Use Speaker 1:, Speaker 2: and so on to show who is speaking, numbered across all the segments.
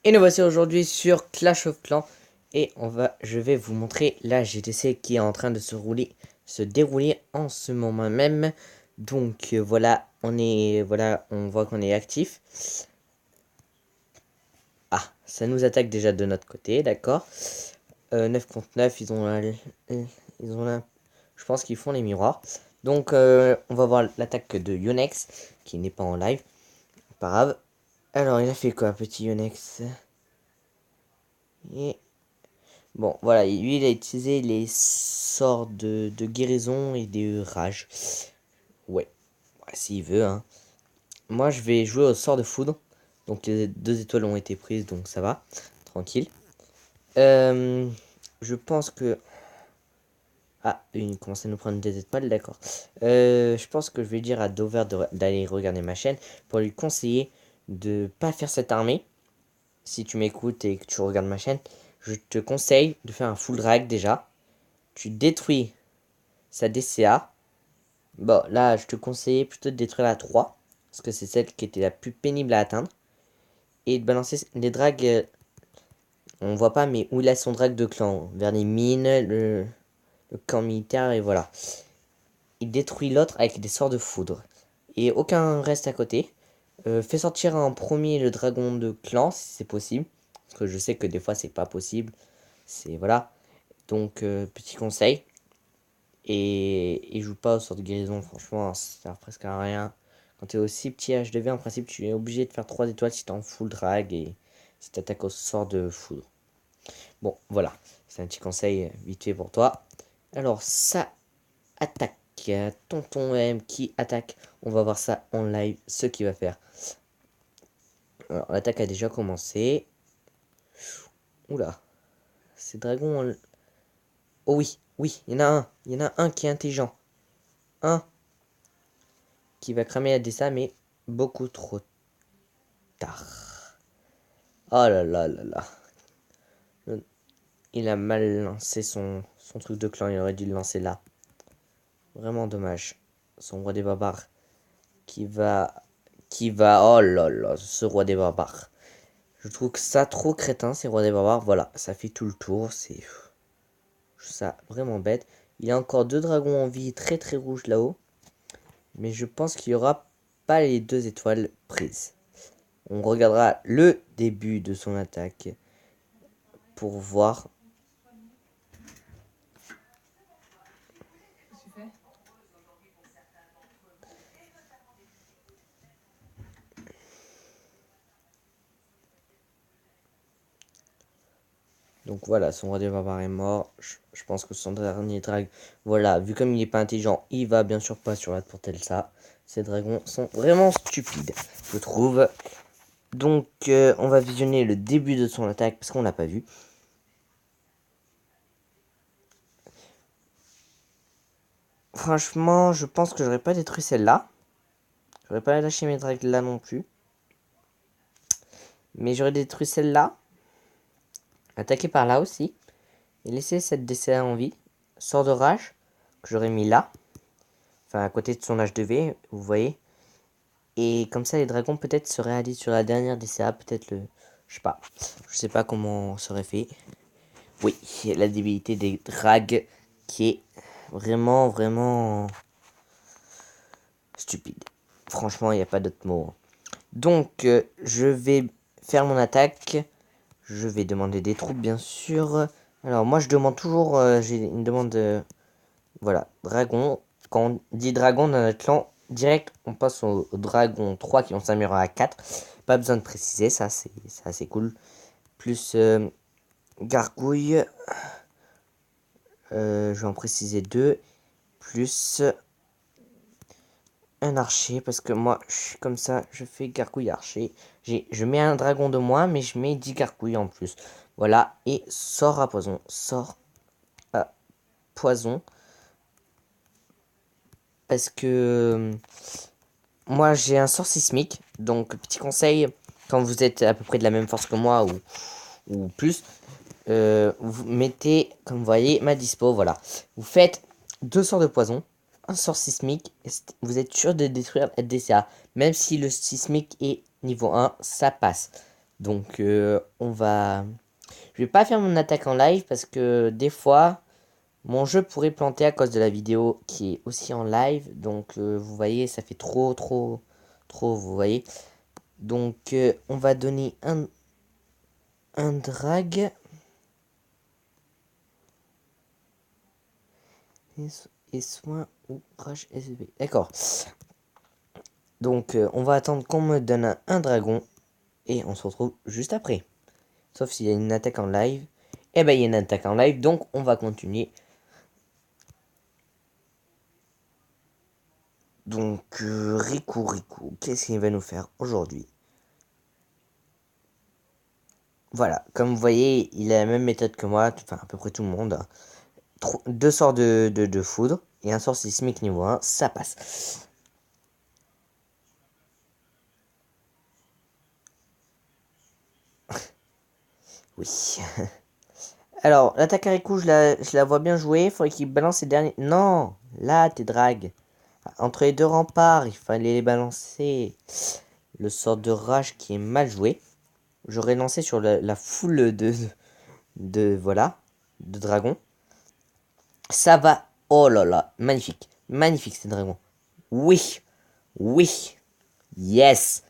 Speaker 1: Et nous voici aujourd'hui sur Clash of Clans et je vais vous montrer la GTC qui est en train de se dérouler en ce moment même. Donc voilà, on voit qu'on est actif. Ah, ça nous attaque déjà de notre côté, d'accord. 9 contre 9, je pense qu'ils font les miroirs. Donc on va voir l'attaque de Yonex qui n'est pas en live, pas grave. Alors il a fait quoi, petit Yonex? Et bon, voilà, lui, il a utilisé les sorts de guérison et des rages. Ouais, s'il veut, hein. Moi, je vais jouer au sort de foudre. Donc, les 2 étoiles ont été prises, donc ça va. Tranquille. Je pense que... Ah, il commence à nous prendre des étoiles, d'accord. Je pense que je vais dire à Dover d'aller regarder ma chaîne pour lui conseiller de pas faire cette armée. Si tu m'écoutes et que tu regardes ma chaîne, je te conseille de faire un full drag déjà. Tu détruis sa DCA. Bon, là, je te conseillais plutôt de détruire la 3. Parce que c'est celle qui était la plus pénible à atteindre. Et de balancer les drags. On voit pas, mais où il a son drag de clan. Vers les mines, le camp militaire, et voilà. Il détruit l'autre avec des sorts de foudre. Et aucun reste à côté. Fais sortir en premier le dragon de clan, si c'est possible. Parce que je sais que des fois, c'est pas possible. C'est, voilà. Donc, petit conseil. Et joue pas au sort de guérison, franchement, ça sert presque à rien. Quand tu es aussi petit HDV, en principe, tu es obligé de faire 3 étoiles si tu en full drag et si tu attaques au sort de foudre. Bon, voilà, c'est un petit conseil vite fait pour toi. Alors, ça attaque. Tonton M qui attaque. On va voir ça en live, ce qu'il va faire. Alors, l'attaque a déjà commencé. Oula, ces dragons... Oh oui, oui, il y en a un. Il y en a un qui est intelligent. Un qui va cramer la DSA, mais beaucoup trop tard. Oh là là là là. Il a mal lancé son truc de clan, il aurait dû le lancer là. Vraiment dommage. Son roi des barbares qui va... Oh là là, ce roi des barbares. Je trouve que ça trop crétin, ces rois des barbares. Voilà, ça fait tout le tour, c'est... ça vraiment bête. Il a encore 2 dragons en vie très très rouges là-haut. Mais je pense qu'il n'y aura pas les 2 étoiles prises. On regardera le début de son attaque pour voir. Donc voilà, son roi des barbares est mort. Je pense que son dernier drag, voilà, vu comme il n'est pas intelligent, il va bien sûr pas sur la tour Telsa. Ces dragons sont vraiment stupides, je trouve. Donc on va visionner le début de son attaque parce qu'on l'a pas vu. Franchement, je pense que j'aurais pas détruit celle-là. J'aurais pas lâché mes drags là non plus. Mais j'aurais détruit celle-là. Attaqué par là aussi. Et laissé cette DCA en vie. Sort de rage. Que j'aurais mis là. Enfin, à côté de son HDV, vous voyez. Et comme ça, les dragons peut-être se réalisent sur la dernière DCA. Peut-être le... Je sais pas. Je sais pas comment serait fait. Oui, la débilité des drags qui est vraiment, vraiment stupide. Franchement, il n'y a pas d'autre mot. Donc, je vais faire mon attaque. Je vais demander des troupes, bien sûr. Alors, moi, je demande toujours... j'ai une demande... voilà, dragon. Quand on dit dragon dans notre clan, direct, on passe au dragon 3 qui ont s'améliorer à 4. Pas besoin de préciser, ça, c'est assez cool. Plus gargouille. Je vais en préciser 2. Plus un archer, parce que moi, je suis comme ça, je fais gargouille archer. Je mets un dragon de moins, mais je mets 10 gargouilles en plus. Voilà, et sort à poison. Sort à poison. Parce que moi, j'ai un sort sismique. Donc, petit conseil, quand vous êtes à peu près de la même force que moi, ou plus, vous mettez, comme vous voyez, ma dispo, voilà. Vous faites 2 sorts de poison, un sort sismique, et vous êtes sûr de détruire la DCA. Même si le sismique est niveau 1, ça passe. Donc on va... Je vais pas faire mon attaque en live parce que des fois, mon jeu pourrait planter à cause de la vidéo qui est aussi en live. Donc vous voyez, ça fait trop, vous voyez. Donc on va donner un drag. Et soin ou rage SB. D'accord. Donc on va attendre qu'on me donne un dragon. Et on se retrouve juste après. Sauf s'il y a une attaque en live. Eh ben il y a une attaque en live. Donc on va continuer. Donc Riku, qu'est-ce qu'il va nous faire aujourd'hui? Voilà, comme vous voyez, il a la même méthode que moi, enfin à peu près tout le monde. Deux sorts de foudre et un sort sismique niveau 1, ça passe. Oui. Alors, l'attaque à Riku, je la vois bien jouer. Il faudrait qu'il balance ses derniers... Non, là, t'es drague. Entre les deux remparts, il fallait les balancer. Le sort de rage qui est mal joué. J'aurais lancé sur la foule voilà, de dragons. Ça va. Oh là là, magnifique. Magnifique ces dragons. Oui, oui, yes.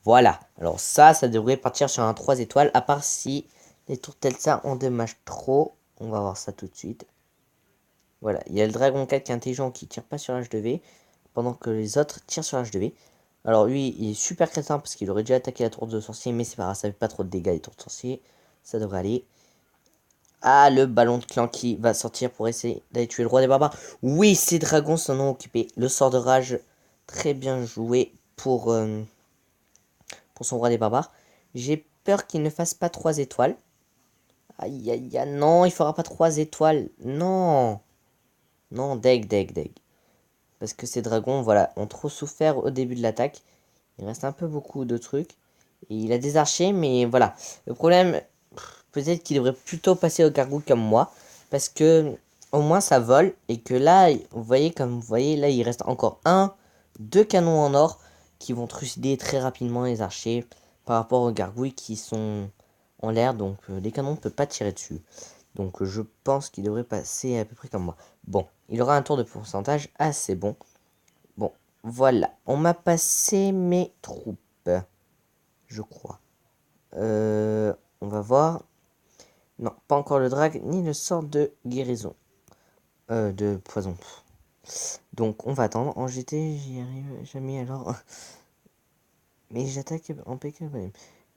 Speaker 1: Voilà. Alors ça devrait partir sur un 3 étoiles. À part si les tourtelles ça endommagent trop. On va voir ça tout de suite. Voilà, il y a le dragon 4 qui est intelligent qui tire pas sur H2V. Pendant que les autres tirent sur H2V. Alors lui, il est super crétin parce qu'il aurait déjà attaqué la tour de sorcier. Mais c'est pas grave, ça fait pas trop de dégâts les tours de sorcier. Ça devrait aller. Ah, le ballon de clan qui va sortir pour essayer d'aller tuer le roi des barbares. Oui, ces dragons s'en ont occupé. Le sort de rage, très bien joué pour son roi des barbares. J'ai peur qu'il ne fasse pas 3 étoiles. Aïe, aïe, aïe, non, il fera pas 3 étoiles. Non. Non, deg. Parce que ces dragons, voilà, ont trop souffert au début de l'attaque. Il reste un peu beaucoup de trucs. Et il a des archers, mais voilà. Le problème, peut-être qu'il devrait plutôt passer au gargouille comme moi. Parce que au moins ça vole. Et que là, vous voyez, comme vous voyez, là il reste encore deux canons en or qui vont trucider très rapidement les archers. Par rapport aux gargouilles qui sont en l'air. Donc les canons ne peuvent pas tirer dessus. Donc je pense qu'il devrait passer à peu près comme moi. Bon, il aura un tour de pourcentage assez bon. Bon, voilà. On m'a passé mes troupes. Je crois. On va voir. Non, pas encore le drag, ni le sort de guérison. De poison. Donc, on va attendre. En GT, j'y arrive jamais alors. Mais j'attaque en PK Golem.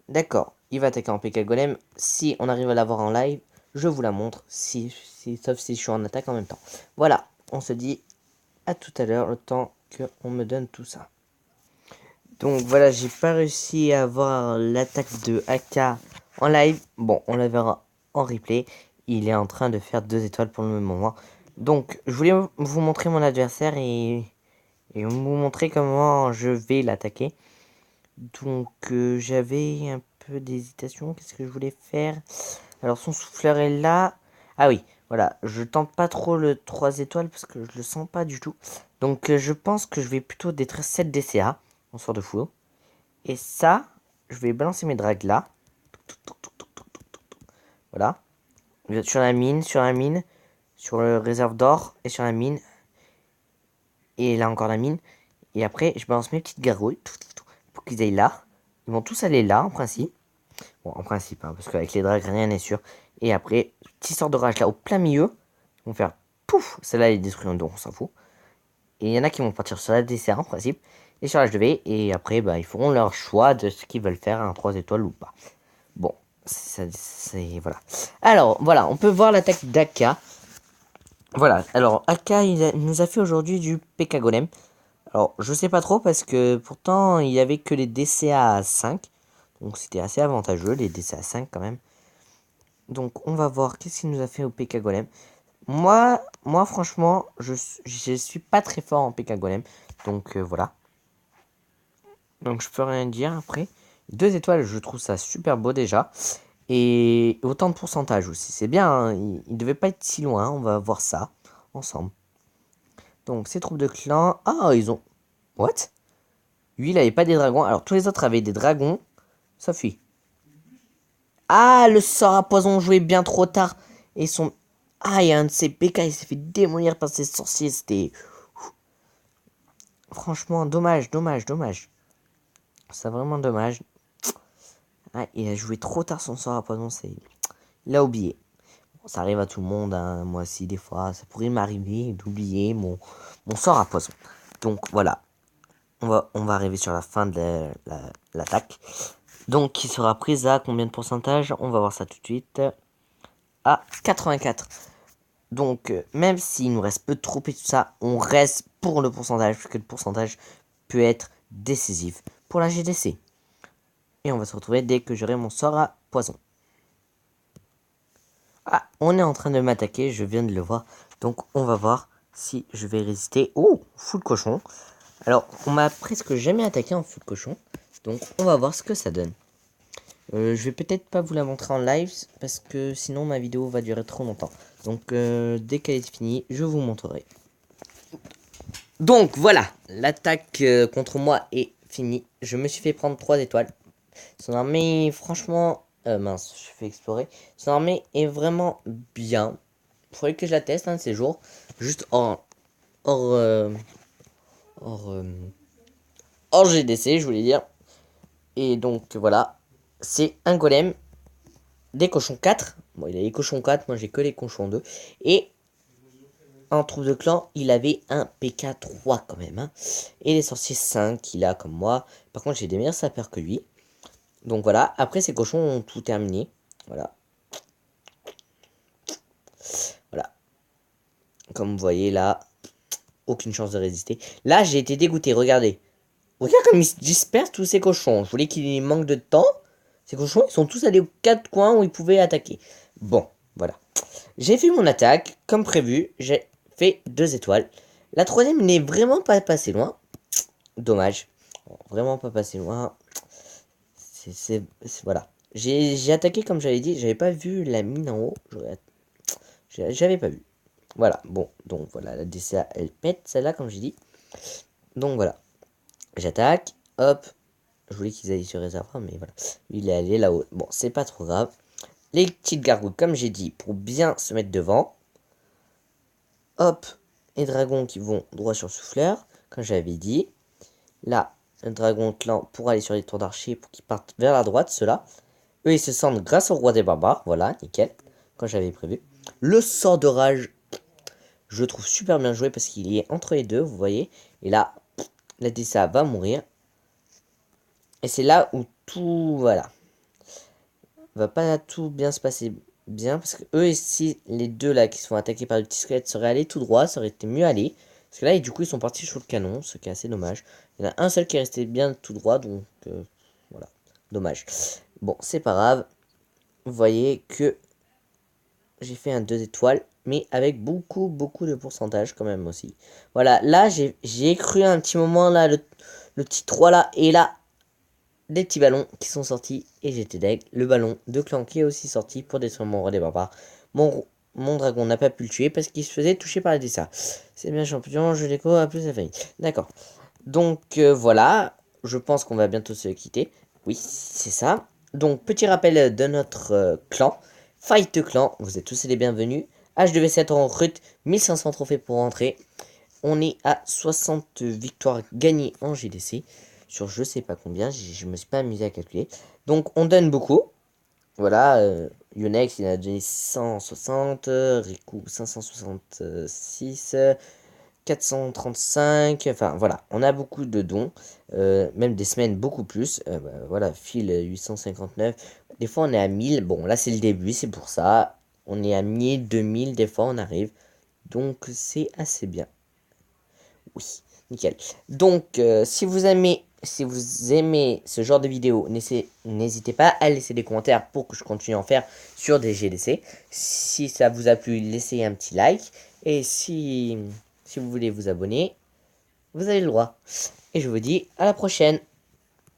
Speaker 1: D'accord, il va attaquer en PK Golem. Si on arrive à l'avoir en live, je vous la montre. Sauf si je suis en attaque en même temps. Voilà, on se dit à tout à l'heure, le temps qu'on me donne tout ça. Donc voilà, j'ai pas réussi à avoir l'attaque de AK en live. Bon, on la verra en replay. Il est en train de faire 2 étoiles pour le moment. Donc, je voulais vous montrer mon adversaire et vous montrer comment je vais l'attaquer. Donc, j'avais un peu d'hésitation. Qu'est-ce que je voulais faire? Alors, son souffleur est là. Ah oui, voilà. Je tente pas trop le 3 étoiles parce que je le sens pas du tout. Donc, je pense que je vais plutôt détruire 7 DCA en sort de foudre. Et ça, je vais balancer mes drags là. Voilà. Sur la mine, sur le réserve d'or et sur la mine. Et là encore la mine. Et après, je balance mes petites gargouilles pour qu'ils aillent là. Ils vont tous aller là en principe. Bon, en principe, hein, parce qu'avec les drags, rien n'est sûr. Et après, petit sort de rage là au plein milieu. Ils vont faire pouf. Celle-là, elle est détruite, donc on s'en fout. Et il y en a qui vont partir sur la dessert en principe. Et sur l'HDV. Et après, bah, ils feront leur choix de ce qu'ils veulent faire, un 3 étoiles ou pas. Bon, c'est voilà. Alors, voilà, on peut voir l'attaque d'Aka. Voilà, alors Aka, il nous a fait aujourd'hui du PK Golem. Alors, je sais pas trop parce que pourtant, il y avait que les DCA à 5. Donc, c'était assez avantageux, les DCA à 5 quand même. Donc, on va voir qu'est-ce qu'il nous a fait au PK Golem. Moi franchement, je suis pas très fort en PK Golem. Donc, voilà. Donc, je peux rien dire après. 2 étoiles, je trouve ça super beau déjà. Et autant de pourcentage aussi. C'est bien, hein, il devait pas être si loin. On va voir ça ensemble. Donc, ces troupes de clan. Ah, ils ont... What? Lui, il avait pas des dragons. Alors, tous les autres avaient des dragons. Sauf lui. Ah, le sort à poison joué bien trop tard. Et son... Ah, il y a un de ses PK, il s'est fait démolir par ses sorciers. C'était... Franchement, dommage, dommage, dommage. C'est vraiment dommage. Ah, il a joué trop tard son sort à poison, c'est... Il a oublié. Bon, ça arrive à tout le monde, hein. Moi aussi, des fois. Ça pourrait m'arriver d'oublier mon sort à poison. Donc, voilà. On va arriver sur la fin de l'attaque. Donc, qui sera prise à combien de pourcentage? On va voir ça tout de suite. À 84. Donc, même s'il nous reste peu de troupes et tout ça, on reste pour le pourcentage, puisque le pourcentage peut être décisif pour la GDC. Et on va se retrouver dès que j'aurai mon sort à poison. Ah, on est en train de m'attaquer, je viens de le voir. Donc, on va voir si je vais résister. Oh, full cochon. Alors, on m'a presque jamais attaqué en full cochon. Donc, on va voir ce que ça donne. Je vais peut-être pas vous la montrer en live, parce que sinon ma vidéo va durer trop longtemps. Donc, dès qu'elle est finie, je vous montrerai. Donc, voilà, l'attaque contre moi est finie. Je me suis fait prendre 3 étoiles. Son armée, franchement... mince, je fais explorer. Son armée est vraiment bien. Faudrait que je la teste un de ces jours. Juste hors GDC, je voulais dire. Et donc, voilà. C'est un golem. Des cochons 4. Bon, il a les cochons 4. Moi, j'ai que les cochons 2. Et en troupe de clan, il avait un PK 3 quand même. Hein. Et les sorciers 5 il a comme moi. Par contre, j'ai des meilleurs sapeurs que lui. Donc voilà, après ces cochons ont tout terminé. Voilà. Voilà. Comme vous voyez là, aucune chance de résister. Là, j'ai été dégoûté, regardez. Regarde comme ils se dispersent tous ces cochons. Je voulais qu'il manque de temps. Ces cochons, ils sont tous allés aux 4 coins où ils pouvaient attaquer. Bon, voilà. J'ai fait mon attaque, comme prévu. J'ai fait 2 étoiles. La troisième n'est vraiment pas passée loin. Dommage. Vraiment pas passé loin. Voilà. J'ai attaqué comme j'avais dit. J'avais pas vu la mine en haut. J'avais pas vu. Voilà. Bon. Donc voilà. La DCA elle pète celle-là comme j'ai dit. Donc voilà. J'attaque. Hop. Je voulais qu'ils aillent sur réservoir. Mais voilà. Il est allé là-haut. Bon. C'est pas trop grave. Les petites gargouilles comme j'ai dit. Pour bien se mettre devant. Hop. Les dragons qui vont droit sur le souffleur. Comme j'avais dit. Là. Un dragon clan pour aller sur les tours d'archer pour qu'ils partent vers la droite, ceux-là. Eux, ils se sentent grâce au roi des barbares. Voilà, nickel. Quand j'avais prévu. Le sort de rage, je le trouve super bien joué parce qu'il est entre les deux, vous voyez. Et là, la DSA va mourir. Et c'est là où tout, voilà. Va pas tout bien se passer bien. Parce que eux, ici, les deux là qui se font attaquer par le petit squelette seraient allés tout droit. Ça aurait été mieux aller. Parce que là, du coup, ils sont partis sur le canon, ce qui est assez dommage. Il y en a un seul qui est resté bien tout droit, donc voilà, dommage. Bon, c'est pas grave. Vous voyez que j'ai fait un 2 étoiles, mais avec beaucoup de pourcentage quand même aussi. Voilà, là, j'ai cru un petit moment, là, le petit 3 là, et là, des petits ballons qui sont sortis, et j'étais deg. Le ballon de clan qui est aussi sorti pour détruire mon roi des barbares. Mon dragon n'a pas pu le tuer parce qu'il se faisait toucher par la DSA. C'est bien champion, je l'écho à plus la famille. D'accord. Donc voilà, je pense qu'on va bientôt se quitter. Oui, c'est ça. Donc petit rappel de notre clan. Fight Clan, vous êtes tous les bienvenus. H2V7 en recrute, 1500 trophées pour rentrer. On est à 60 victoires gagnées en GDC. Sur je sais pas combien, je me suis pas amusé à calculer. Donc on donne beaucoup. Voilà, Yonex il a donné 660, Riku 566, 435, enfin voilà, on a beaucoup de dons, même des semaines beaucoup plus, voilà, Phil 859, des fois on est à 1000, bon là c'est le début, c'est pour ça, on est à 1000, 2000, des fois on arrive, donc c'est assez bien, oui, nickel. Donc si vous aimez ce genre de vidéo, n'hésitez pas à laisser des commentaires pour que je continue à en faire sur des GDC, si ça vous a plu, laissez un petit like, et si vous voulez vous abonner, vous avez le droit. Et je vous dis à la prochaine.